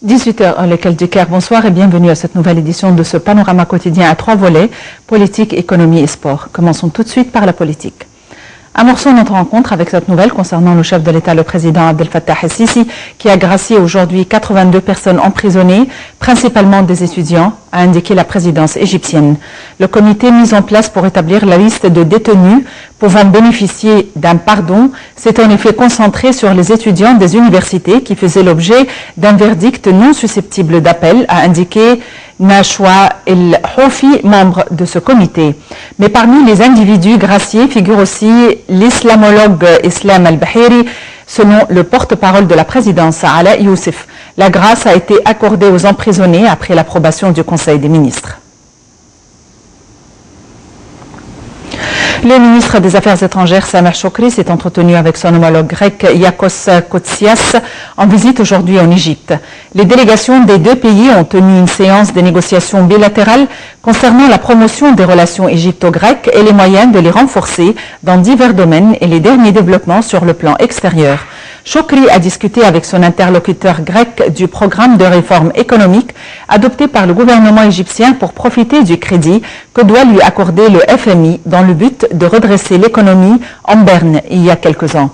18h, lesquels du Caire. Bonsoir et bienvenue à cette nouvelle édition de ce panorama quotidien à 3 volets, politique, économie et sport. Commençons tout de suite par la politique. Amorçons notre rencontre avec cette nouvelle concernant le chef de l'État, le président Abdel Fattah el-Sisi, qui a gracié aujourd'hui 82 personnes emprisonnées, principalement des étudiants, a indiqué la présidence égyptienne. Le comité mis en place pour établir la liste de détenus pouvant bénéficier d'un pardon s'est en effet concentré sur les étudiants des universités qui faisaient l'objet d'un verdict non susceptible d'appel, a indiqué Nashwa El-Houfi, membre de ce comité. Mais parmi les individus graciés figure aussi l'islamologue Islam Al-Bahiri, selon le porte-parole de la présidence, Ala Youssef. La grâce a été accordée aux emprisonnés après l'approbation du Conseil des ministres. Le ministre des Affaires étrangères, Sameh Shoukry, s'est entretenu avec son homologue grec, Yakos Koutsias, en visite aujourd'hui en Égypte. Les délégations des deux pays ont tenu une séance de négociations bilatérales concernant la promotion des relations égypto-grecques et les moyens de les renforcer dans divers domaines et les derniers développements sur le plan extérieur. Shoukry a discuté avec son interlocuteur grec du programme de réforme économique adopté par le gouvernement égyptien pour profiter du crédit que doit lui accorder le FMI dans le but de redresser l'économie en berne il y a quelques ans.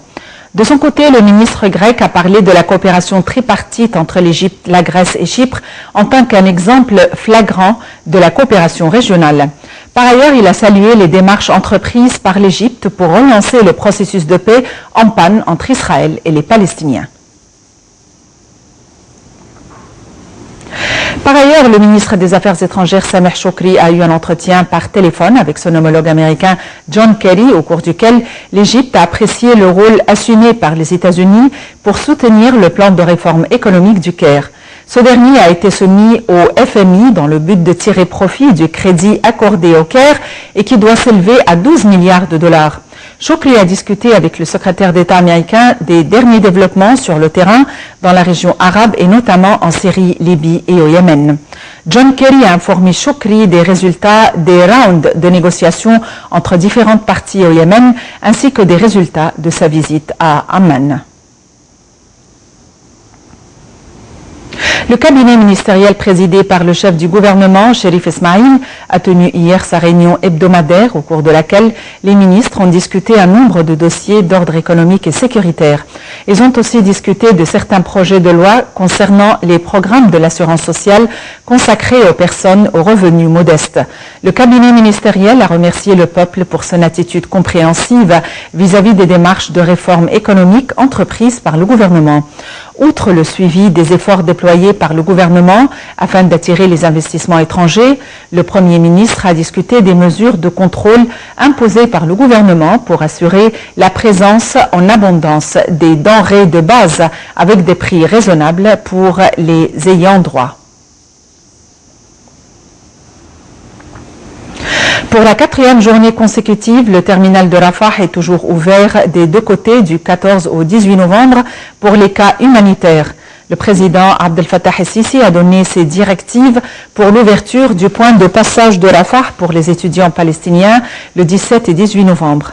De son côté, le ministre grec a parlé de la coopération tripartite entre l'Égypte, la Grèce et Chypre en tant qu'un exemple flagrant de la coopération régionale. Par ailleurs, il a salué les démarches entreprises par l'Égypte pour relancer le processus de paix en panne entre Israël et les Palestiniens. Par ailleurs, le ministre des Affaires étrangères, Sameh Shoukry, a eu un entretien par téléphone avec son homologue américain John Kerry, au cours duquel l'Égypte a apprécié le rôle assumé par les États-Unis pour soutenir le plan de réforme économique du Caire. Ce dernier a été soumis au FMI dans le but de tirer profit du crédit accordé au Caire et qui doit s'élever à 12 milliards de dollars. Shoukry a discuté avec le secrétaire d'État américain des derniers développements sur le terrain dans la région arabe et notamment en Syrie, Libye et au Yémen. John Kerry a informé Shoukry des résultats des rounds de négociations entre différentes parties au Yémen ainsi que des résultats de sa visite à Amman. Le cabinet ministériel présidé par le chef du gouvernement, Cherif Esmaïl, a tenu hier sa réunion hebdomadaire au cours de laquelle les ministres ont discuté un nombre de dossiers d'ordre économique et sécuritaire. Ils ont aussi discuté de certains projets de loi concernant les programmes de l'assurance sociale consacrés aux personnes aux revenus modestes. Le cabinet ministériel a remercié le peuple pour son attitude compréhensive vis-à-vis des démarches de réforme économique entreprises par le gouvernement. Outre le suivi des efforts déployés par le gouvernement afin d'attirer les investissements étrangers, le Premier ministre a discuté des mesures de contrôle imposées par le gouvernement pour assurer la présence en abondance des denrées de base avec des prix raisonnables pour les ayants droit. Pour la 4e journée consécutive, le terminal de Rafah est toujours ouvert des deux côtés du 14 au 18 novembre pour les cas humanitaires. Le président Abdel Fattah el-Sisi a donné ses directives pour l'ouverture du point de passage de Rafah pour les étudiants palestiniens le 17 et 18 novembre.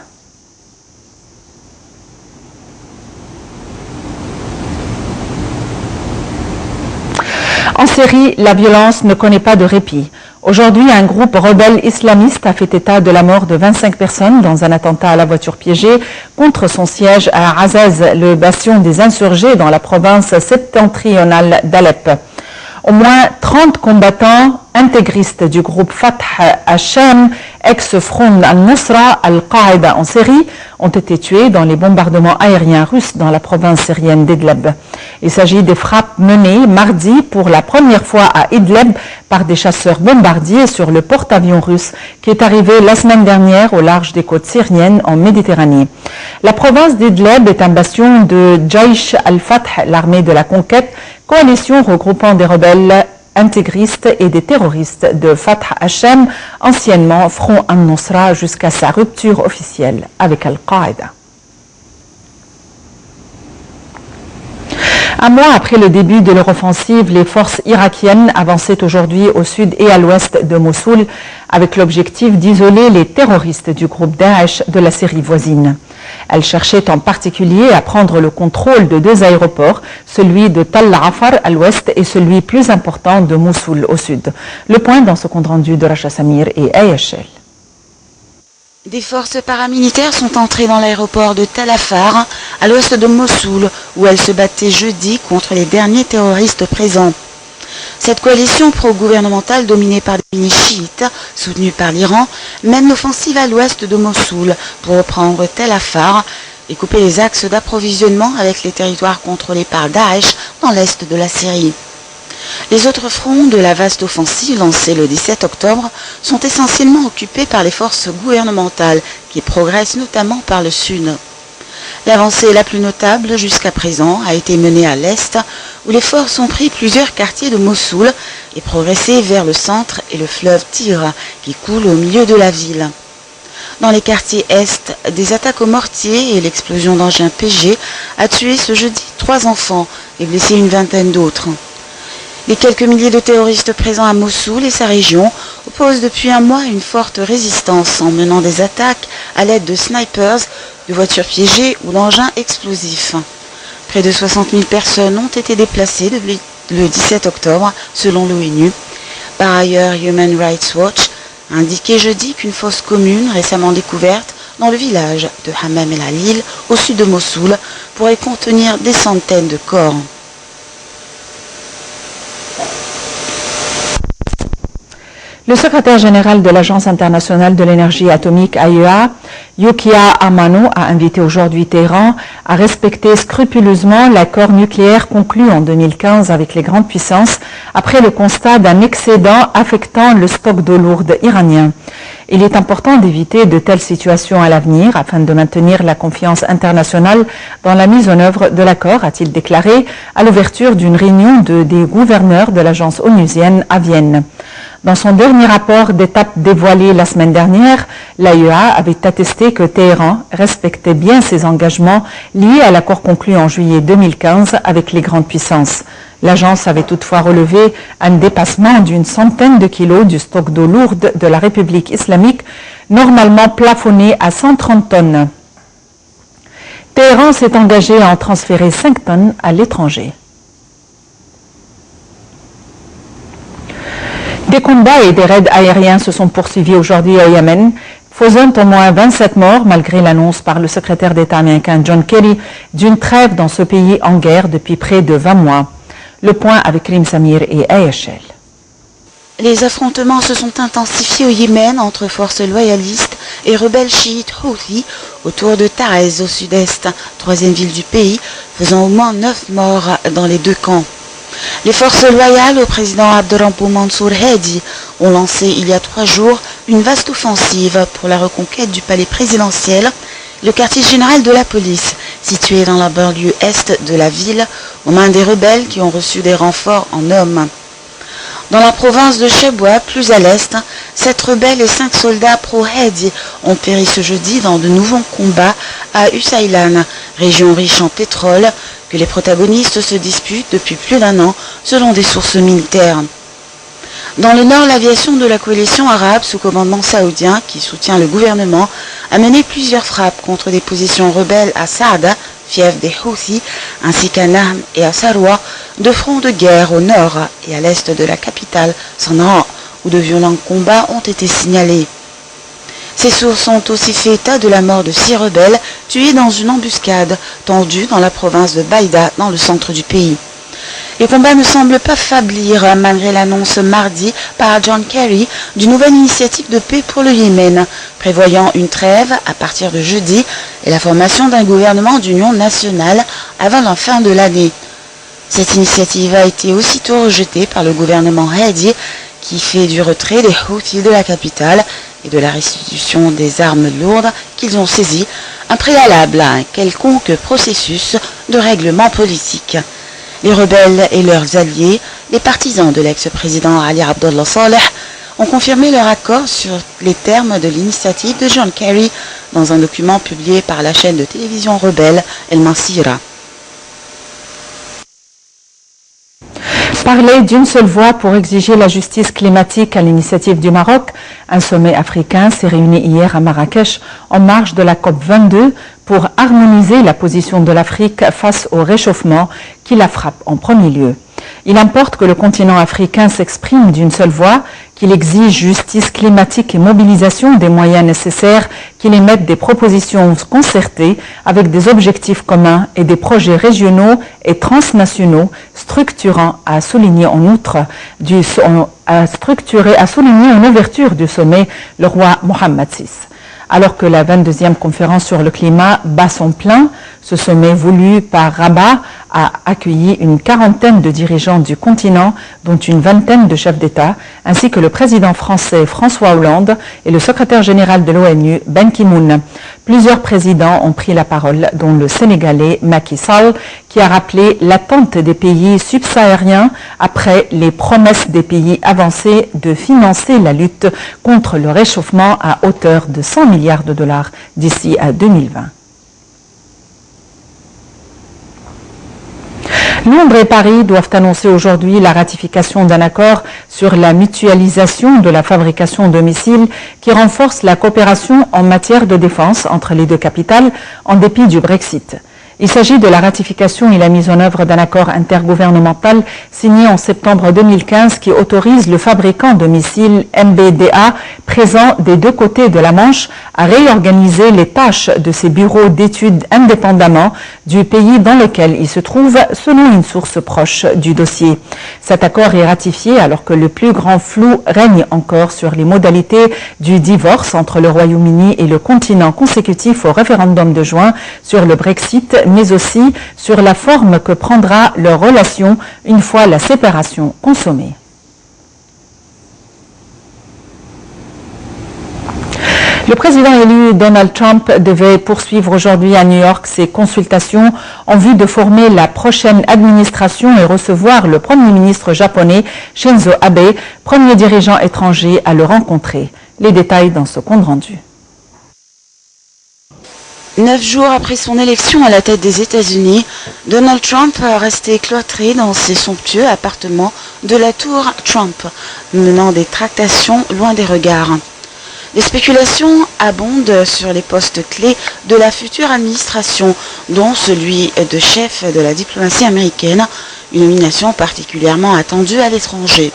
En Syrie, la violence ne connaît pas de répit. Aujourd'hui, un groupe rebelle islamiste a fait état de la mort de 25 personnes dans un attentat à la voiture piégée contre son siège à Azaz, le bastion des insurgés dans la province septentrionale d'Alep. Au moins 30 combattants intégristes du groupe Fatah Hashem, ex-front al-Nusra al-Qaïda en Syrie, ont été tués dans les bombardements aériens russes dans la province syrienne d'Idleb. Il s'agit des frappes menées mardi pour la première fois à Idleb par des chasseurs bombardiers sur le porte-avions russe qui est arrivé la semaine dernière au large des côtes syriennes en Méditerranée. La province d'Idleb est un bastion de Jaish al-Fath, l'armée de la conquête, coalition regroupant des rebelles intégristes et des terroristes de Fatah Hashem, anciennement Front al-Nusra, jusqu'à sa rupture officielle avec Al-Qaïda. Un mois après le début de leur offensive, les forces irakiennes avançaient aujourd'hui au sud et à l'ouest de Mossoul avec l'objectif d'isoler les terroristes du groupe Daesh de la Syrie voisine. Elle cherchait en particulier à prendre le contrôle de deux aéroports, celui de Tal Afar à l'ouest et celui plus important de Mossoul au sud. Le point dans ce compte rendu de Racha Samir et Ayachel. Des forces paramilitaires sont entrées dans l'aéroport de Tal Afar, à l'ouest de Mossoul, où elles se battaient jeudi contre les derniers terroristes présents. Cette coalition pro-gouvernementale dominée par des milices chiites, soutenues par l'Iran, mène l'offensive à l'ouest de Mossoul pour reprendre Tal Afar et couper les axes d'approvisionnement avec les territoires contrôlés par Daesh dans l'est de la Syrie. Les autres fronts de la vaste offensive lancée le 17 octobre sont essentiellement occupés par les forces gouvernementales qui progressent notamment par le sud. L'avancée la plus notable jusqu'à présent a été menée à l'est où les forces ont pris plusieurs quartiers de Mossoul et progressé vers le centre et le fleuve Tigre qui coule au milieu de la ville. Dans les quartiers est, des attaques au mortier et l'explosion d'engins PG a tué ce jeudi 3 enfants et blessé une vingtaine d'autres. Les quelques milliers de terroristes présents à Mossoul et sa région opposent depuis un mois une forte résistance en menant des attaques à l'aide de snipers, de voitures piégées ou d'engins explosifs. Près de 60 000 personnes ont été déplacées depuis le 17 octobre, selon l'ONU. Par ailleurs, Human Rights Watch a indiqué jeudi qu'une fosse commune récemment découverte dans le village de Hammam El Halil, au sud de Mossoul, pourrait contenir des centaines de corps. Le secrétaire général de l'Agence internationale de l'énergie atomique AIEA, Yukiya Amano, a invité aujourd'hui Téhéran à respecter scrupuleusement l'accord nucléaire conclu en 2015 avec les grandes puissances après le constat d'un excédent affectant le stock d'eau lourde iranien. Il est important d'éviter de telles situations à l'avenir afin de maintenir la confiance internationale dans la mise en œuvre de l'accord, a-t-il déclaré à l'ouverture d'une réunion des gouverneurs de l'agence onusienne à Vienne. Dans son dernier rapport d'étape dévoilé la semaine dernière, l'AIEA avait attesté que Téhéran respectait bien ses engagements liés à l'accord conclu en juillet 2015 avec les grandes puissances. L'agence avait toutefois relevé un dépassement d'une centaine de kilos du stock d'eau lourde de la République islamique, normalement plafonné à 130 tonnes. Téhéran s'est engagé à en transférer 5 tonnes à l'étranger. Des combats et des raids aériens se sont poursuivis aujourd'hui au Yémen, faisant au moins 27 morts malgré l'annonce par le secrétaire d'État américain John Kerry d'une trêve dans ce pays en guerre depuis près de 20 mois. Le point avec Rim Samir et Ayachel. Les affrontements se sont intensifiés au Yémen entre forces loyalistes et rebelles chiites Houthis autour de Ta'iz au sud-est, troisième ville du pays, faisant au moins 9 morts dans les deux camps. Les forces loyales au président Abderrahmane Mansour Hadi ont lancé il y a 3 jours une vaste offensive pour la reconquête du palais présidentiel, le quartier général de la police, situé dans la banlieue est de la ville, aux mains des rebelles qui ont reçu des renforts en hommes. Dans la province de Chebwa, plus à l'est, 7 rebelles et 5 soldats pro-Hadi ont péri ce jeudi dans de nouveaux combats à Usaylan, région riche en pétrole, que les protagonistes se disputent depuis plus d'1 an, selon des sources militaires. Dans le nord, l'aviation de la coalition arabe sous commandement saoudien, qui soutient le gouvernement, a mené plusieurs frappes contre des positions rebelles à Saada, fief des Houthis, ainsi qu'à Nahm et à Sarwa, 2 fronts de guerre au nord et à l'est de la capitale, Sanaa, où de violents combats ont été signalés. Ces sources ont aussi fait état de la mort de 6 rebelles tués dans une embuscade tendue dans la province de Baïda, dans le centre du pays. Les combats ne semblent pas faiblir malgré l'annonce mardi par John Kerry d'une nouvelle initiative de paix pour le Yémen, prévoyant une trêve à partir de jeudi et la formation d'un gouvernement d'union nationale avant la fin de l'année. Cette initiative a été aussitôt rejetée par le gouvernement Hadi, qui fait du retrait des Houthis de la capitale et de la restitution des armes lourdes qu'ils ont saisies, un préalable à un quelconque processus de règlement politique. Les rebelles et leurs alliés, les partisans de l'ex-président Ali Abdullah Saleh, ont confirmé leur accord sur les termes de l'initiative de John Kerry dans un document publié par la chaîne de télévision rebelle El Masira. Parler d'une seule voix pour exiger la justice climatique à l'initiative du Maroc. Un sommet africain s'est réuni hier à Marrakech en marge de la COP22 pour harmoniser la position de l'Afrique face au réchauffement qui la frappe en premier lieu. Il importe que le continent africain s'exprime d'une seule voix, qu'il exige justice climatique et mobilisation des moyens nécessaires, qu'il émette des propositions concertées avec des objectifs communs et des projets régionaux et transnationaux structurants, a souligné en outre en ouverture du sommet le roi Mohammed VI. Alors que la 22e conférence sur le climat bat son plein, ce sommet voulu par Rabat a accueilli une quarantaine de dirigeants du continent, dont une vingtaine de chefs d'État, ainsi que le président français François Hollande et le secrétaire général de l'ONU, Ban Ki-moon. Plusieurs présidents ont pris la parole, dont le Sénégalais Macky Sall, qui a rappelé l'attente des pays subsahariens après les promesses des pays avancés de financer la lutte contre le réchauffement à hauteur de 100 milliards de dollars d'ici à 2020. Londres et Paris doivent annoncer aujourd'hui la ratification d'un accord sur la mutualisation de la fabrication de missiles qui renforce la coopération en matière de défense entre les deux capitales en dépit du Brexit. Il s'agit de la ratification et la mise en œuvre d'un accord intergouvernemental signé en septembre 2015 qui autorise le fabricant de missiles MBDA présent des deux côtés de la Manche à réorganiser les tâches de ses bureaux d'études indépendamment du pays dans lequel il se trouve, selon une source proche du dossier. Cet accord est ratifié alors que le plus grand flou règne encore sur les modalités du divorce entre le Royaume-Uni et le continent consécutif au référendum de juin sur le Brexit, mais aussi sur la forme que prendra leur relation une fois la séparation consommée. Le président élu Donald Trump devait poursuivre aujourd'hui à New York ses consultations en vue de former la prochaine administration et recevoir le Premier ministre japonais Shinzo Abe, premier dirigeant étranger à le rencontrer. Les détails dans ce compte rendu. 9 jours après son élection à la tête des États-Unis, Donald Trump a resté cloîtré dans ses somptueux appartements de la tour Trump, menant des tractations loin des regards. Les spéculations abondent sur les postes clés de la future administration, dont celui de chef de la diplomatie américaine, une nomination particulièrement attendue à l'étranger.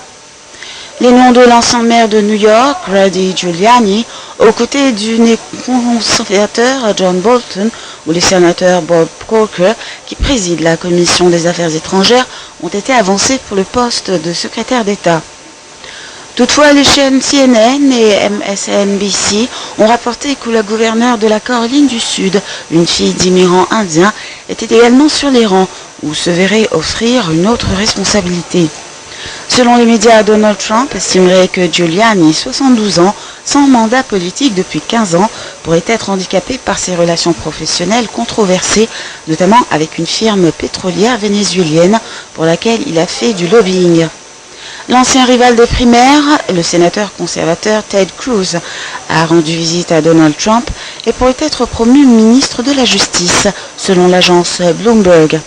Les noms de l'ancien maire de New York, Rudy Giuliani, aux côtés du néo-conservateur John Bolton ou le sénateur Bob Corker, qui préside la commission des affaires étrangères, ont été avancés pour le poste de secrétaire d'État. Toutefois, les chaînes CNN et MSNBC ont rapporté que la gouverneure de la Caroline du Sud, une fille d'immigrants indiens, était également sur les rangs, ou se verrait offrir une autre responsabilité. Selon les médias, Donald Trump estimerait que Giuliani, 72 ans, sans mandat politique depuis 15 ans, pourrait être handicapé par ses relations professionnelles controversées, notamment avec une firme pétrolière vénézuélienne pour laquelle il a fait du lobbying. L'ancien rival des primaires, le sénateur conservateur Ted Cruz, a rendu visite à Donald Trump et pourrait être promu ministre de la Justice, selon l'agence Bloomberg.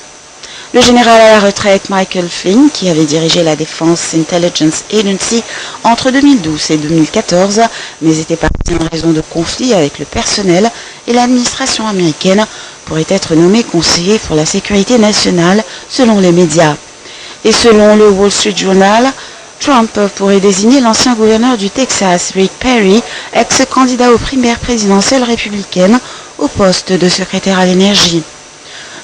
Le général à la retraite Michael Flynn, qui avait dirigé la Defense Intelligence Agency entre 2012 et 2014, mais était parti en raison de conflits avec le personnel et l'administration américaine, pourrait être nommé conseiller pour la sécurité nationale, selon les médias. Et selon le Wall Street Journal, Trump pourrait désigner l'ancien gouverneur du Texas, Rick Perry, ex-candidat aux primaires présidentielles républicaines, au poste de secrétaire à l'énergie.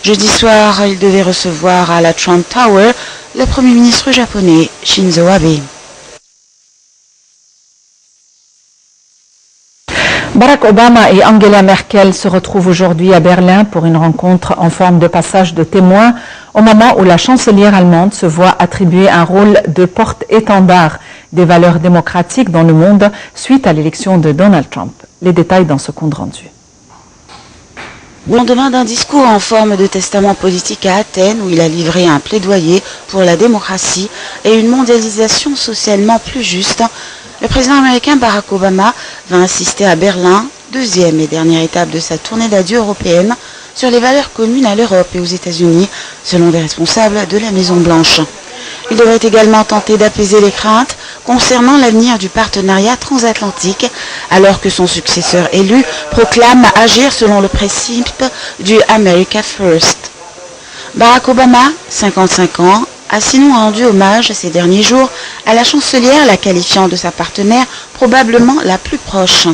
Jeudi soir, il devait recevoir à la Trump Tower le Premier ministre japonais Shinzo Abe. Barack Obama et Angela Merkel se retrouvent aujourd'hui à Berlin pour une rencontre en forme de passage de témoin au moment où la chancelière allemande se voit attribuer un rôle de porte-étendard des valeurs démocratiques dans le monde suite à l'élection de Donald Trump. Les détails dans ce compte rendu. Au lendemain d'un discours en forme de testament politique à Athènes où il a livré un plaidoyer pour la démocratie et une mondialisation socialement plus juste, le président américain Barack Obama va insister à Berlin, deuxième et dernière étape de sa tournée d'adieu européenne, sur les valeurs communes à l'Europe et aux États-Unis, selon les responsables de la Maison-Blanche. Il devrait également tenter d'apaiser les craintes concernant l'avenir du partenariat transatlantique, alors que son successeur élu proclame agir selon le principe du America First. Barack Obama, 55 ans, a sinon rendu hommage ces derniers jours à la chancelière, la qualifiant de sa partenaire probablement la plus proche.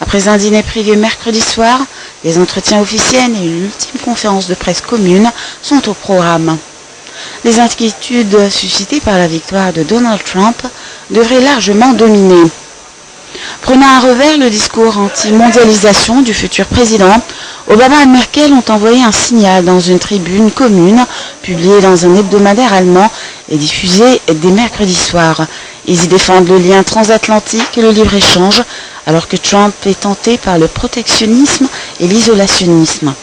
Après un dîner privé mercredi soir, des entretiens officiels et une ultime conférence de presse commune sont au programme. Les inquiétudes suscitées par la victoire de Donald Trump devraient largement dominer. Prenant à revers le discours anti-mondialisation du futur président, Obama et Merkel ont envoyé un signal dans une tribune commune publiée dans un hebdomadaire allemand et diffusée dès mercredi soir. Ils y défendent le lien transatlantique et le libre-échange, alors que Trump est tenté par le protectionnisme et l'isolationnisme.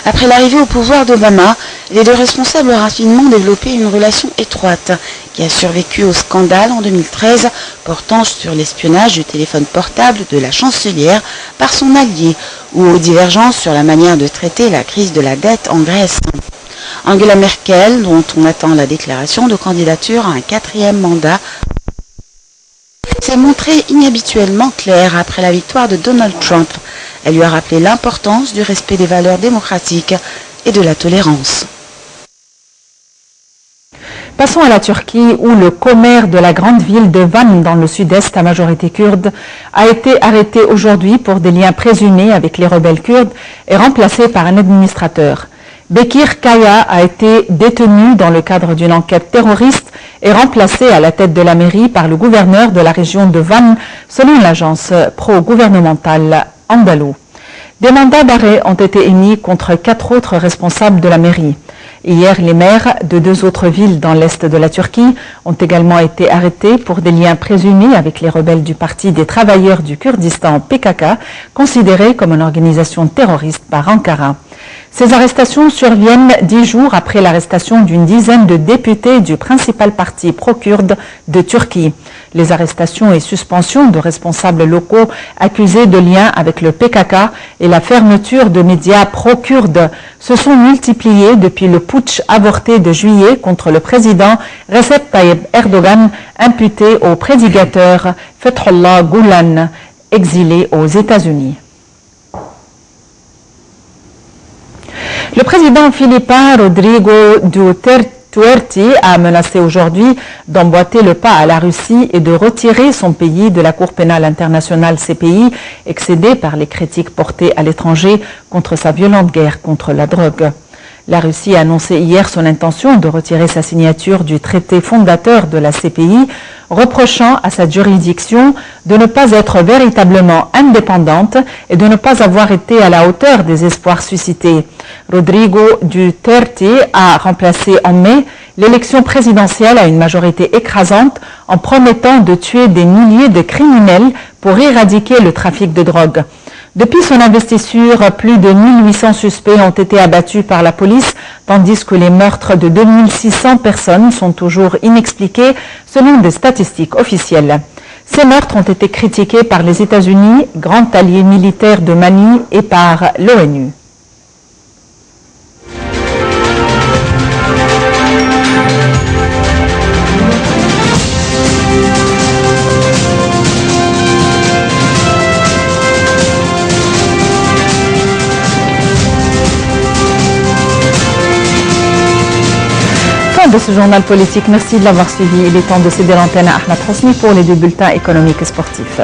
Après l'arrivée au pouvoir d'Obama, les deux responsables ont rapidement développé une relation étroite qui a survécu au scandale en 2013 portant sur l'espionnage du téléphone portable de la chancelière par son allié ou aux divergences sur la manière de traiter la crise de la dette en Grèce. Angela Merkel, dont on attend la déclaration de candidature à un 4e mandat, s'est montrée inhabituellement claire après la victoire de Donald Trump. Elle lui a rappelé l'importance du respect des valeurs démocratiques et de la tolérance. Passons à la Turquie où le commère de la grande ville de Van dans le sud-est à majorité kurde a été arrêté aujourd'hui pour des liens présumés avec les rebelles kurdes et remplacé par un administrateur. Bekir Kaya a été détenu dans le cadre d'une enquête terroriste et remplacé à la tête de la mairie par le gouverneur de la région de Van, selon l'agence pro-gouvernementale Andalou. Des mandats d'arrêt ont été émis contre 4 autres responsables de la mairie. Hier, les maires de 2 autres villes dans l'est de la Turquie ont également été arrêtés pour des liens présumés avec les rebelles du Parti des travailleurs du Kurdistan PKK, considéré comme une organisation terroriste par Ankara. Ces arrestations surviennent 10 jours après l'arrestation d'une dizaine de députés du principal parti pro-kurde de Turquie. Les arrestations et suspensions de responsables locaux accusés de liens avec le PKK et la fermeture de médias pro-kurdes se sont multipliées depuis le putsch avorté de juillet contre le président Recep Tayyip Erdogan, imputé au prédicateur Fethullah Gulen, exilé aux États-Unis. Le président philippin Rodrigo Duterte a menacé aujourd'hui d'emboîter le pas à la Russie et de retirer son pays de la Cour pénale internationale CPI, excédé par les critiques portées à l'étranger contre sa violente guerre contre la drogue. La Russie a annoncé hier son intention de retirer sa signature du traité fondateur de la CPI, reprochant à sa juridiction de ne pas être véritablement indépendante et de ne pas avoir été à la hauteur des espoirs suscités. Rodrigo Duterte a remplacé en mai l'élection présidentielle à une majorité écrasante en promettant de tuer des milliers de criminels pour éradiquer le trafic de drogue. Depuis son investiture, plus de 1800 suspects ont été abattus par la police, tandis que les meurtres de 2600 personnes sont toujours inexpliqués, selon des statistiques officielles. Ces meurtres ont été critiqués par les États-Unis, grand allié militaire de Mali, et par l'ONU. De ce journal politique. Merci de l'avoir suivi. Il est temps de céder l'antenne à Ahmed Hosni pour les 2 bulletins économiques et sportifs.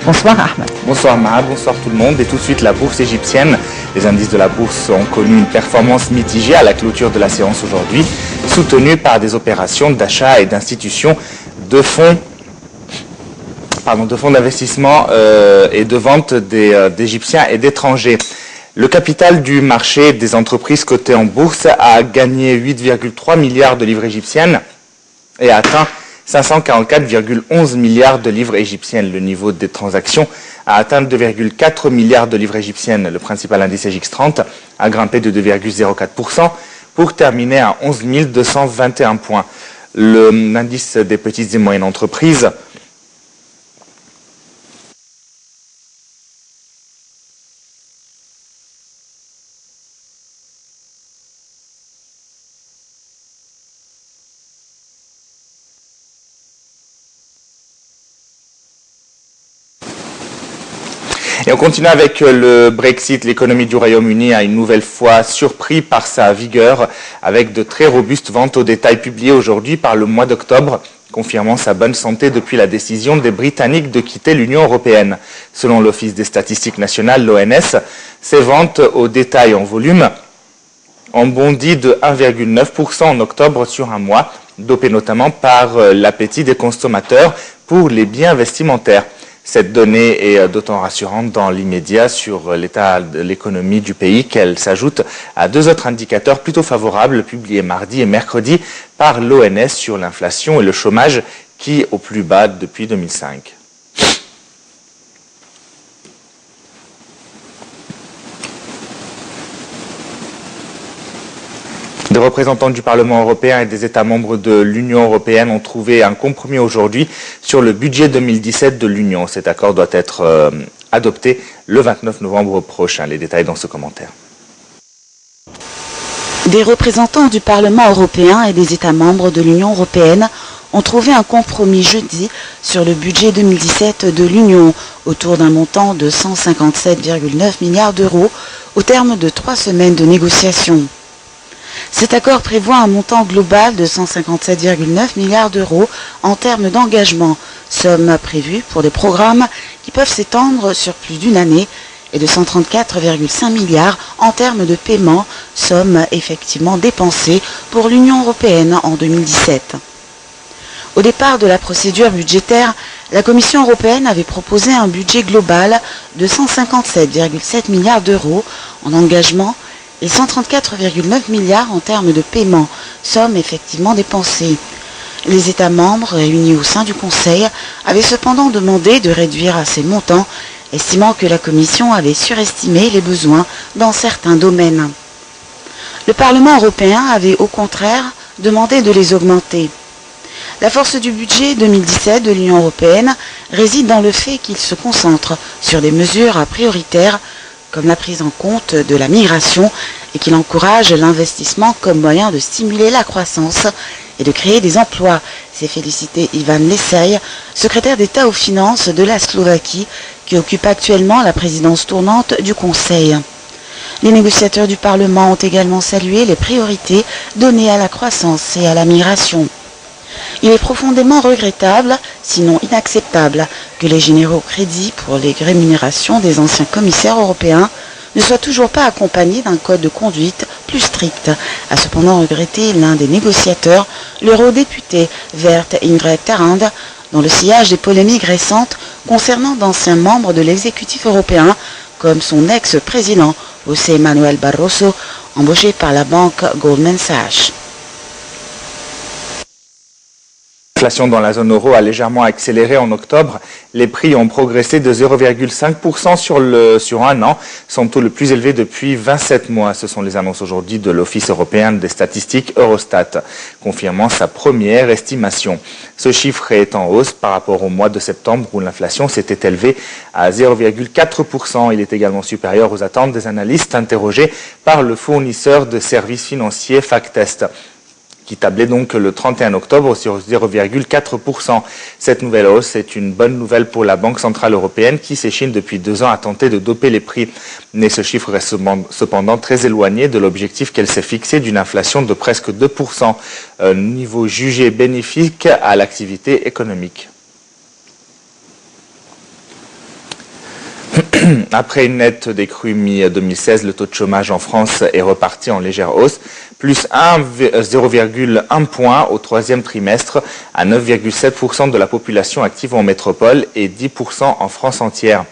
Bonsoir Ahmed. Bonsoir Mahad, bonsoir tout le monde. Et tout de suite la bourse égyptienne. Les indices de la bourse ont connu une performance mitigée à la clôture de la séance aujourd'hui, soutenue par des opérations d'achat et d'institutions de fonds d'investissement et de vente d'Égyptiens et d'étrangers. Le capital du marché des entreprises cotées en bourse a gagné 8,3 milliards de livres égyptiennes et a atteint 544,11 milliards de livres égyptiennes. Le niveau des transactions a atteint 2,4 milliards de livres égyptiennes. Le principal indice EGX30 a grimpé de 2,04% pour terminer à 11 221 points. L'indice des petites et moyennes entreprises Et on continue avec le Brexit. L'économie du Royaume-Uni a une nouvelle fois surpris par sa vigueur avec de très robustes ventes au détail publiées aujourd'hui par le mois d'octobre, confirmant sa bonne santé depuis la décision des Britanniques de quitter l'Union européenne. Selon l'Office des statistiques nationales, l'ONS, ces ventes au détail en volume ont bondi de 1,9% en octobre sur un mois, dopé notamment par l'appétit des consommateurs pour les biens vestimentaires. Cette donnée est d'autant rassurante dans l'immédiat sur l'état de l'économie du pays qu'elle s'ajoute à deux autres indicateurs plutôt favorables publiés mardi et mercredi par l'ONS sur l'inflation et le chômage qui est au plus bas depuis 2005. Des représentants du Parlement européen et des États membres de l'Union européenne ont trouvé un compromis aujourd'hui sur le budget 2017 de l'Union. Cet accord doit être adopté le 29 novembre prochain. Les détails dans ce commentaire. Des représentants du Parlement européen et des États membres de l'Union européenne ont trouvé un compromis jeudi sur le budget 2017 de l'Union autour d'un montant de 157,9 milliards d'euros au terme de 3 semaines de négociations. Cet accord prévoit un montant global de 157,9 milliards d'euros en termes d'engagement, somme prévue pour des programmes qui peuvent s'étendre sur plus d'une année, et de 134,5 milliards en termes de paiement, somme effectivement dépensée pour l'Union européenne en 2017. Au départ de la procédure budgétaire, la Commission européenne avait proposé un budget global de 157,7 milliards d'euros en engagement et 134,9 milliards en termes de paiement, somme effectivement dépensée. Les États membres réunis au sein du Conseil avaient cependant demandé de réduire à ces montants, estimant que la Commission avait surestimé les besoins dans certains domaines. Le Parlement européen avait au contraire demandé de les augmenter. La force du budget 2017 de l'Union européenne réside dans le fait qu'il se concentre sur des mesures prioritaires comme la prise en compte de la migration et qu'il encourage l'investissement comme moyen de stimuler la croissance et de créer des emplois, s'est félicité Ivan Lesej, secrétaire d'État aux finances de la Slovaquie, qui occupe actuellement la présidence tournante du Conseil. Les négociateurs du Parlement ont également salué les priorités données à la croissance et à la migration. Il est profondément regrettable, sinon inacceptable, que les généraux crédits pour les rémunérations des anciens commissaires européens ne soient toujours pas accompagnés d'un code de conduite plus strict, a cependant regretté l'un des négociateurs, l'eurodéputé Vert Ingrid Tarand, dans le sillage des polémiques récentes concernant d'anciens membres de l'exécutif européen, comme son ex-président José Manuel Barroso, embauché par la banque Goldman Sachs. L'inflation dans la zone euro a légèrement accéléré en octobre. Les prix ont progressé de 0,5% sur un an, son taux le plus élevé depuis 27 mois. Ce sont les annonces aujourd'hui de l'Office européen des statistiques Eurostat, confirmant sa première estimation. Ce chiffre est en hausse par rapport au mois de septembre où l'inflation s'était élevée à 0,4%. Il est également supérieur aux attentes des analystes interrogés par le fournisseur de services financiers Factest, qui tablait donc le 31 octobre sur 0,4%. Cette nouvelle hausse est une bonne nouvelle pour la Banque centrale européenne qui s'échine depuis 2 ans à tenter de doper les prix. Mais ce chiffre reste cependant très éloigné de l'objectif qu'elle s'est fixé d'une inflation de presque 2%, niveau jugé bénéfique à l'activité économique. Après une nette décrue mi-2016, le taux de chômage en France est reparti en légère hausse, plus 0,1 point au 3e trimestre à 9,7% de la population active en métropole et 10% en France entière.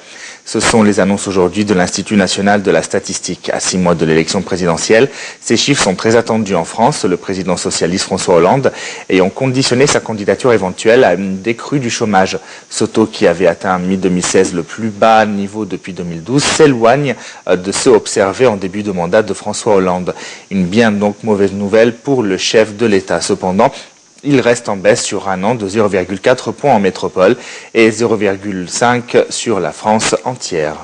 Ce sont les annonces aujourd'hui de l'Institut national de la statistique. À 6 mois de l'élection présidentielle, ces chiffres sont très attendus en France, le président socialiste François Hollande ayant conditionné sa candidature éventuelle à une décrue du chômage. Ce taux qui avait atteint mi-2016 le plus bas niveau depuis 2012 s'éloigne de ceux observés en début de mandat de François Hollande. Une bien donc mauvaise nouvelle pour le chef de l'État. Cependant, il reste en baisse sur un an de 0,4 points en métropole et 0,5 sur la France entière.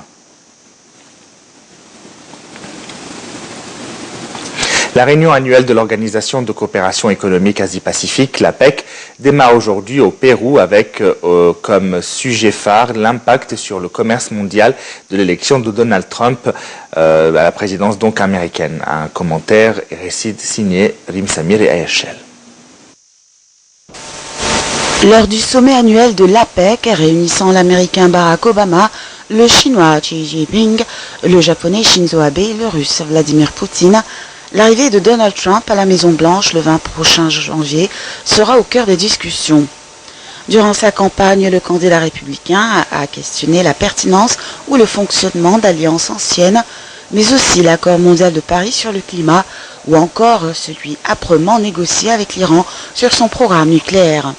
La réunion annuelle de l'Organisation de coopération économique Asie-Pacifique, l'APEC, démarre aujourd'hui au Pérou avec comme sujet phare l'impact sur le commerce mondial de l'élection de Donald Trump à la présidence donc américaine. Un commentaire et récit signé Rim Samir et Ayachel. Lors du sommet annuel de l'APEC, réunissant l'Américain Barack Obama, le Chinois Xi Jinping, le Japonais Shinzo Abe et le Russe Vladimir Poutine, l'arrivée de Donald Trump à la Maison-Blanche le 20 prochain janvier sera au cœur des discussions. Durant sa campagne, le candidat républicain a questionné la pertinence ou le fonctionnement d'alliances anciennes, mais aussi l'accord mondial de Paris sur le climat ou encore celui âprement négocié avec l'Iran sur son programme nucléaire.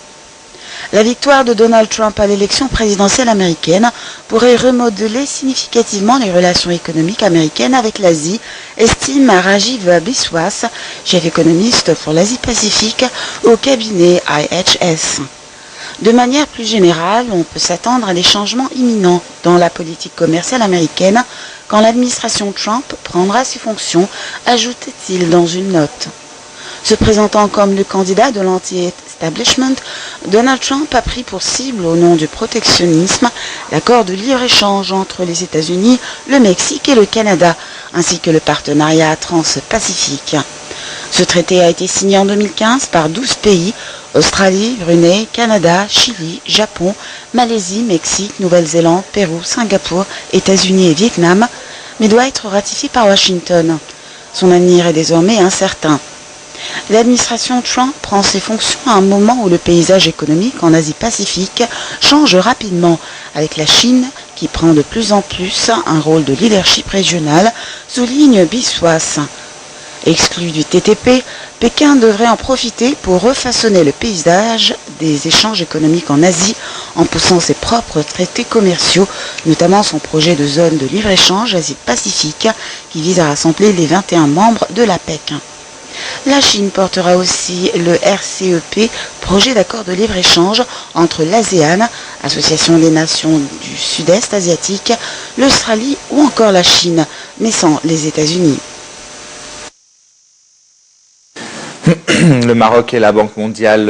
La victoire de Donald Trump à l'élection présidentielle américaine pourrait remodeler significativement les relations économiques américaines avec l'Asie, estime Rajiv Biswas, chef économiste pour l'Asie-Pacifique au cabinet IHS. De manière plus générale, on peut s'attendre à des changements imminents dans la politique commerciale américaine quand l'administration Trump prendra ses fonctions, ajoute-t-il dans une note. Se présentant comme le candidat de l'anti-establishment, Donald Trump a pris pour cible, au nom du protectionnisme, l'accord de libre-échange entre les États-Unis, le Mexique et le Canada, ainsi que le partenariat trans-pacifique. Ce traité a été signé en 2015 par 12 pays, Australie, Brunei, Canada, Chili, Japon, Malaisie, Mexique, Nouvelle-Zélande, Pérou, Singapour, États-Unis et Vietnam, mais doit être ratifié par Washington. Son avenir est désormais incertain. L'administration Trump prend ses fonctions à un moment où le paysage économique en Asie-Pacifique change rapidement, avec la Chine qui prend de plus en plus un rôle de leadership régional, souligne Biswas. Exclu du TTP, Pékin devrait en profiter pour refaçonner le paysage des échanges économiques en Asie en poussant ses propres traités commerciaux, notamment son projet de zone de libre-échange Asie-Pacifique qui vise à rassembler les 21 membres de l'APEC. La Chine portera aussi le RCEP, projet d'accord de libre-échange entre l'ASEAN, Association des nations du Sud-Est asiatique, l'Australie ou encore la Chine, mais sans les États-Unis. Le Maroc et la Banque mondiale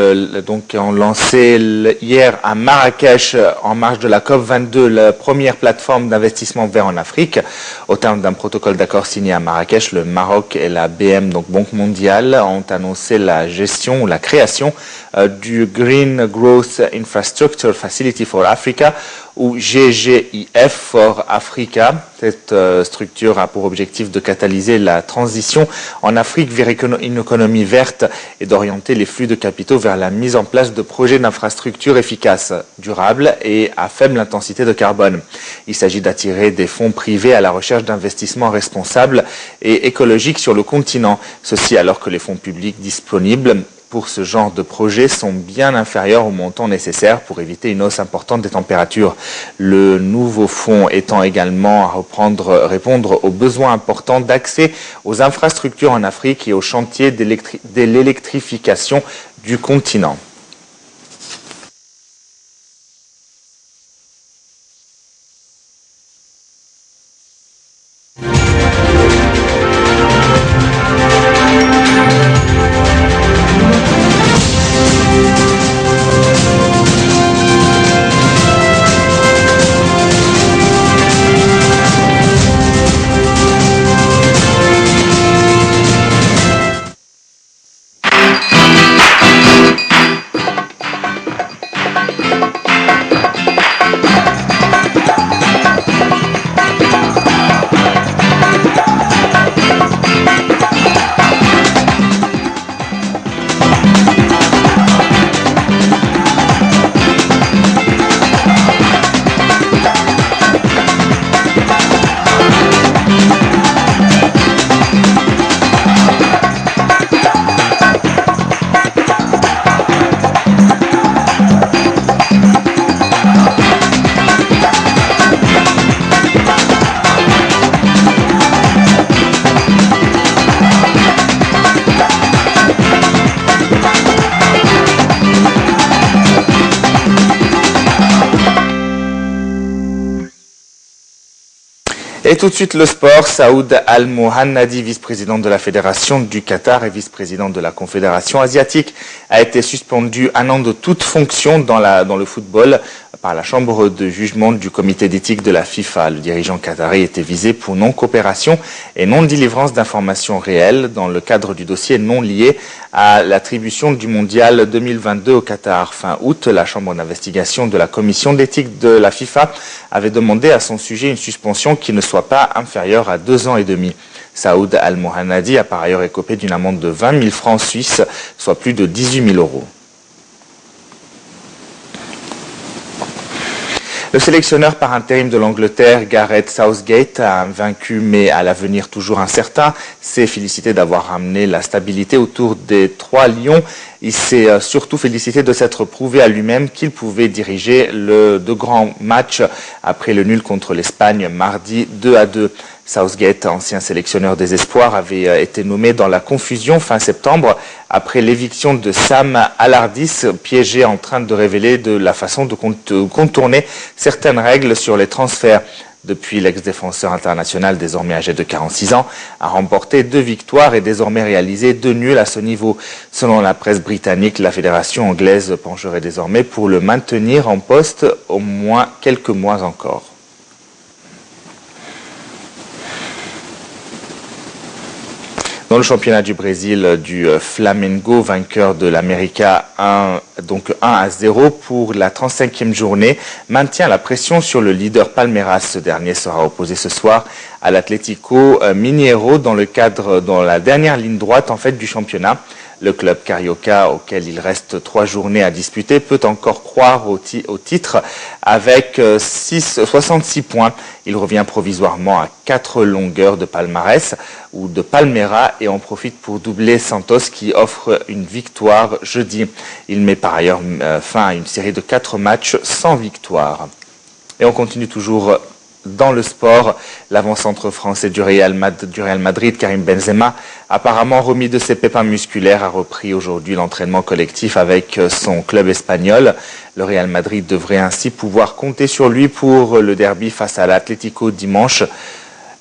ont lancé hier à Marrakech, en marge de la COP22, la première plateforme d'investissement vert en Afrique. Au terme d'un protocole d'accord signé à Marrakech, le Maroc et la BM, donc Banque mondiale, ont annoncé la gestion ou la création du Green Growth Infrastructure Facility for Africa, ou GGIF for Africa. Cette structure a pour objectif de catalyser la transition en Afrique vers une économie verte et d'orienter les flux de capitaux vers la mise en place de projets d'infrastructures efficaces, durables et à faible intensité de carbone. Il s'agit d'attirer des fonds privés à la recherche d'investissements responsables et écologiques sur le continent. Ceci alors que les fonds publics disponibles pour ce genre de projet sont bien inférieurs au montant nécessaire pour éviter une hausse importante des températures. Le nouveau fonds étant également à répondre aux besoins importants d'accès aux infrastructures en Afrique et aux chantiers de l'électrification du continent. Et tout de suite le sport, Saoud Al-Mohannadi, vice-président de la Fédération du Qatar et vice-président de la Confédération asiatique, a été suspendu 1 an de toute fonction dans le football par la chambre de jugement du comité d'éthique de la FIFA. Le dirigeant qatari était visé pour non-coopération et non-délivrance d'informations réelles dans le cadre du dossier non lié à l'attribution du mondial 2022 au Qatar. Fin août, la chambre d'investigation de la commission d'éthique de la FIFA avait demandé à son sujet une suspension qui ne soit pas inférieure à 2 ans et demi. Saoud Al-Mohannadi a par ailleurs écopé d'une amende de 20 000 francs suisses, soit plus de 18 000 euros. Le sélectionneur par intérim de l'Angleterre, Gareth Southgate, a vaincu mais à l'avenir toujours incertain, s'est félicité d'avoir ramené la stabilité autour des 3 lions. Il s'est surtout félicité de s'être prouvé à lui-même qu'il pouvait diriger le 2 grands matchs après le nul contre l'Espagne mardi 2-2. Southgate, ancien sélectionneur des espoirs, avait été nommé dans la confusion fin septembre après l'éviction de Sam Allardyce, piégé en train de révéler de la façon de contourner certaines règles sur les transferts. Depuis, l'ex-défenseur international, désormais âgé de 46 ans, a remporté 2 victoires et désormais réalisé 2 nuls à ce niveau. Selon la presse britannique, la fédération anglaise pencherait désormais pour le maintenir en poste au moins quelques mois encore. Dans le championnat du Brésil du Flamengo, vainqueur de l'América 1-0 pour la 35e journée, maintient la pression sur le leader Palmeiras. Ce dernier sera opposé ce soir à l'Atlético Mineiro dans la dernière ligne droite du championnat. Le club carioca, auquel il reste 3 journées à disputer, peut encore croire au titre avec 66 points. Il revient provisoirement à 4 longueurs de palmarès ou de Palmeiras et en profite pour doubler Santos qui offre une victoire jeudi. Il met par ailleurs fin à une série de 4 matchs sans victoire. Et on continue toujours dans le sport. L'avant-centre français du Real Madrid, Karim Benzema, apparemment remis de ses pépins musculaires, a repris aujourd'hui l'entraînement collectif avec son club espagnol. Le Real Madrid devrait ainsi pouvoir compter sur lui pour le derby face à l'Atlético dimanche.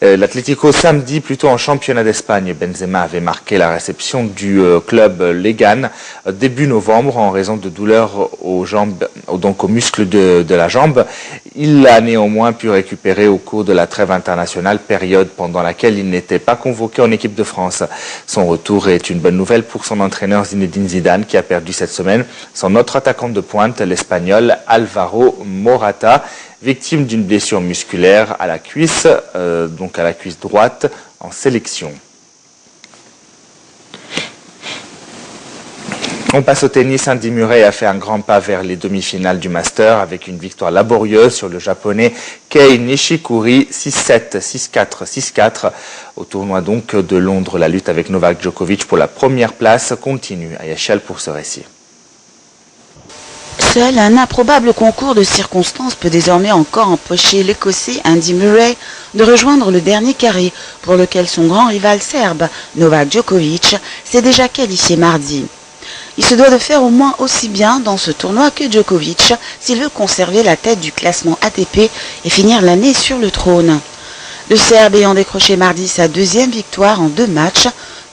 L'Atlético samedi, plutôt en championnat d'Espagne. Benzema avait marqué la réception du club Legan début novembre en raison de douleurs aux jambes, donc aux muscles de la jambe. Il a néanmoins pu récupérer au cours de la trêve internationale, période pendant laquelle il n'était pas convoqué en équipe de France. Son retour est une bonne nouvelle pour son entraîneur Zinedine Zidane qui a perdu cette semaine son autre attaquant de pointe, l'Espagnol Alvaro Morata, victime d'une blessure musculaire à la cuisse, donc à la cuisse droite en sélection. On passe au tennis. Andy Murray a fait un grand pas vers les demi-finales du Master avec une victoire laborieuse sur le japonais Kei Nishikori 6-7, 6-4, 6-4. Au tournoi donc de Londres, la lutte avec Novak Djokovic pour la première place continue. À Yachal pour ce récit. Seul un improbable concours de circonstances peut désormais encore empêcher l'Écossais Andy Murray de rejoindre le dernier carré pour lequel son grand rival serbe, Novak Djokovic, s'est déjà qualifié mardi. Il se doit de faire au moins aussi bien dans ce tournoi que Djokovic s'il veut conserver la tête du classement ATP et finir l'année sur le trône. Le Serbe ayant décroché mardi sa 2e victoire en 2 matchs,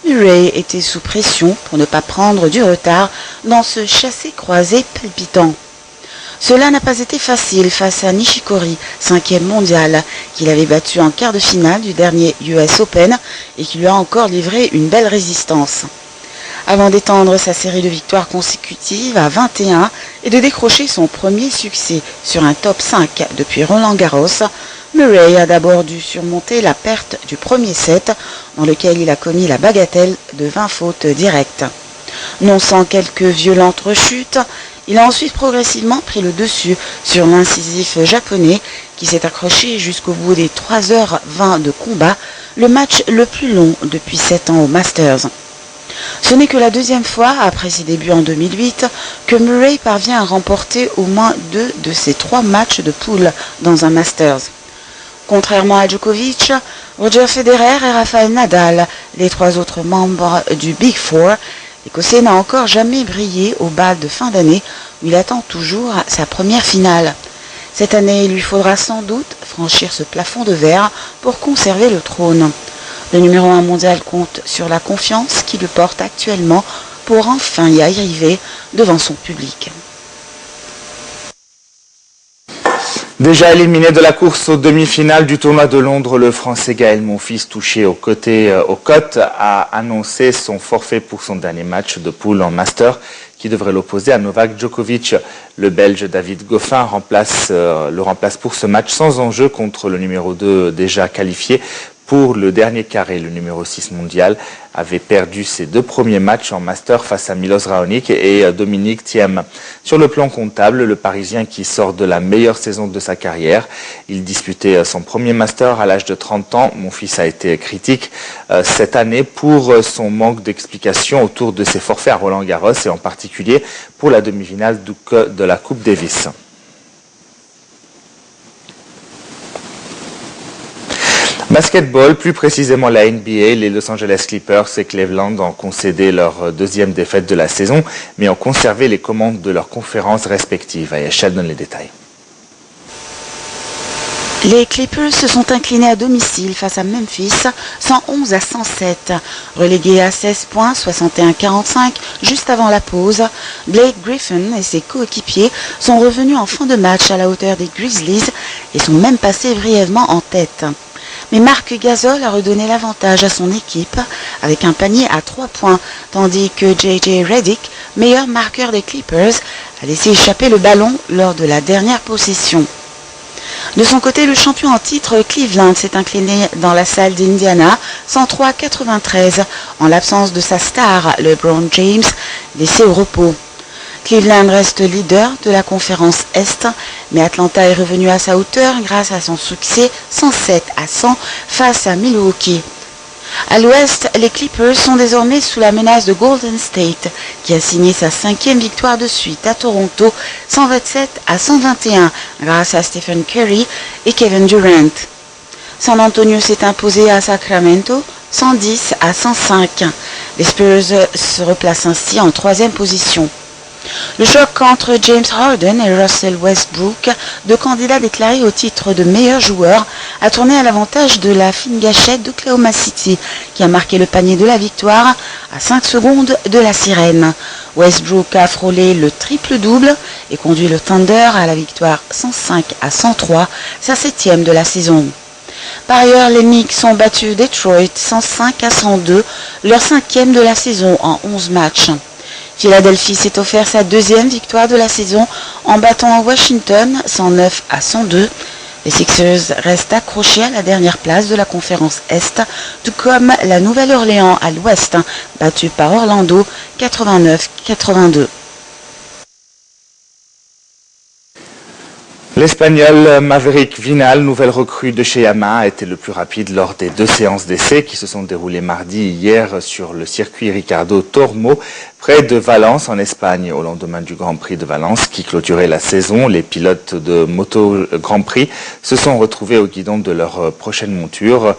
Murray était sous pression pour ne pas prendre du retard dans ce chassé-croisé palpitant. Cela n'a pas été facile face à Nishikori, 5e mondial, qu'il avait battu en quart de finale du dernier US Open et qui lui a encore livré une belle résistance. Avant d'étendre sa série de victoires consécutives à 21 et de décrocher son premier succès sur un top 5 depuis Roland Garros, Murray a d'abord dû surmonter la perte du premier set, dans lequel il a commis la bagatelle de 20 fautes directes. Non sans quelques violentes rechutes, il a ensuite progressivement pris le dessus sur l'incisif japonais qui s'est accroché jusqu'au bout des 3h20 de combat, le match le plus long depuis 7 ans au Masters. Ce n'est que la 2e fois, après ses débuts en 2008, que Murray parvient à remporter au moins 2 de ses 3 matchs de poule dans un Masters. Contrairement à Djokovic, Roger Federer et Rafael Nadal, les 3 autres membres du Big Four, l'Écossais n'a encore jamais brillé au bal de fin d'année où il attend toujours sa première finale. Cette année, il lui faudra sans doute franchir ce plafond de verre pour conserver le trône. Le numéro 1 mondial compte sur la confiance qui le porte actuellement pour enfin y arriver devant son public. Déjà éliminé de la course aux demi-finales du tournoi de Londres, le Français Gaël Monfils, touché aux côtes, a annoncé son forfait pour son dernier match de poule en Master, qui devrait l'opposer à Novak Djokovic. Le Belge David Goffin le remplace pour ce match sans enjeu contre le numéro 2 déjà qualifié pour le dernier carré. Le numéro 6 mondial avait perdu ses 2 premiers matchs en Master face à Milos Raonic et Dominique Thiem. Sur le plan comptable, le Parisien qui sort de la meilleure saison de sa carrière, il disputait son premier Master à l'âge de 30 ans. Monfils a été critique cette année pour son manque d'explications autour de ses forfaits à Roland-Garros et en particulier pour la demi-finale de la Coupe Davis. Basketball, plus précisément la NBA, les Los Angeles Clippers et Cleveland ont concédé leur deuxième défaite de la saison, mais ont conservé les commandes de leurs conférences respectives. Ayachel donne les détails. Les Clippers se sont inclinés à domicile face à Memphis, 111 à 107. Relégués à 16 points, 61-45, juste avant la pause, Blake Griffin et ses coéquipiers sont revenus en fin de match à la hauteur des Grizzlies et sont même passés brièvement en tête. Mais Marc Gasol a redonné l'avantage à son équipe avec un panier à 3 points, tandis que J.J. Redick, meilleur marqueur des Clippers, a laissé échapper le ballon lors de la dernière possession. De son côté, le champion en titre Cleveland s'est incliné dans la salle d'Indiana 103-93 en l'absence de sa star LeBron James, laissé au repos. Cleveland reste leader de la conférence Est, mais Atlanta est revenu à sa hauteur grâce à son succès 107 à 100 face à Milwaukee. À l'Ouest, les Clippers sont désormais sous la menace de Golden State, qui a signé sa 5e victoire de suite à Toronto, 127 à 121, grâce à Stephen Curry et Kevin Durant. San Antonio s'est imposé à Sacramento, 110 à 105. Les Spurs se replacent ainsi en 3e position. Le choc entre James Harden et Russell Westbrook, 2 candidats déclarés au titre de meilleur joueur, a tourné à l'avantage de la fine gâchette d'Oklahoma City, qui a marqué le panier de la victoire à 5 secondes de la sirène. Westbrook a frôlé le triple-double et conduit le Thunder à la victoire 105 à 103, sa 7e de la saison. Par ailleurs, les Knicks ont battu Detroit 105 à 102, leur 5e de la saison en 11 matchs. Philadelphie s'est offert sa 2e victoire de la saison en battant Washington 109 à 102. Les Sixers restent accrochés à la dernière place de la conférence Est, tout comme la Nouvelle-Orléans à l'Ouest, battue par Orlando 89-82. L'Espagnol Maverick Vinal, nouvelle recrue de chez Yamaha, a été le plus rapide lors des 2 séances d'essai qui se sont déroulées mardi et hier sur le circuit Ricardo Tormo, près de Valence en Espagne. Au lendemain du Grand Prix de Valence qui clôturait la saison, les pilotes de Moto Grand Prix se sont retrouvés au guidon de leur prochaine monture.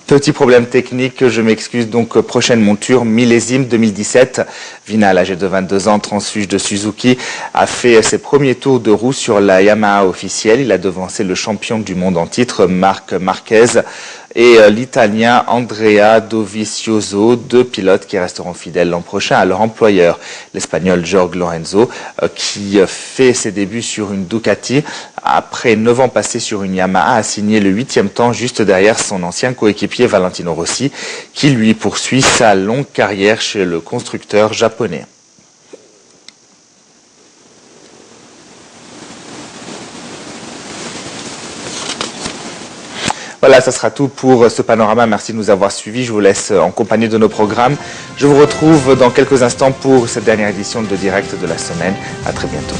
Petit problème technique, je m'excuse, donc prochaine monture, millésime 2017. Vinal, âgé de 22 ans, transfuge de Suzuki, a fait ses premiers tours de roue sur la Yamaha officielle. Il a devancé le champion du monde en titre, Marc Marquez, et l'Italien Andrea Dovizioso, 2 pilotes qui resteront fidèles l'an prochain à leur employeur. L'Espagnol Jorge Lorenzo, qui fait ses débuts sur une Ducati, après 9 ans passés sur une Yamaha, a signé le 8e temps juste derrière son ancien coéquipier Valentino Rossi, qui lui poursuit sa longue carrière chez le constructeur japonais. Voilà, ça sera tout pour ce panorama. Merci de nous avoir suivis. Je vous laisse en compagnie de nos programmes. Je vous retrouve dans quelques instants pour cette dernière édition de Direct de la semaine. À très bientôt.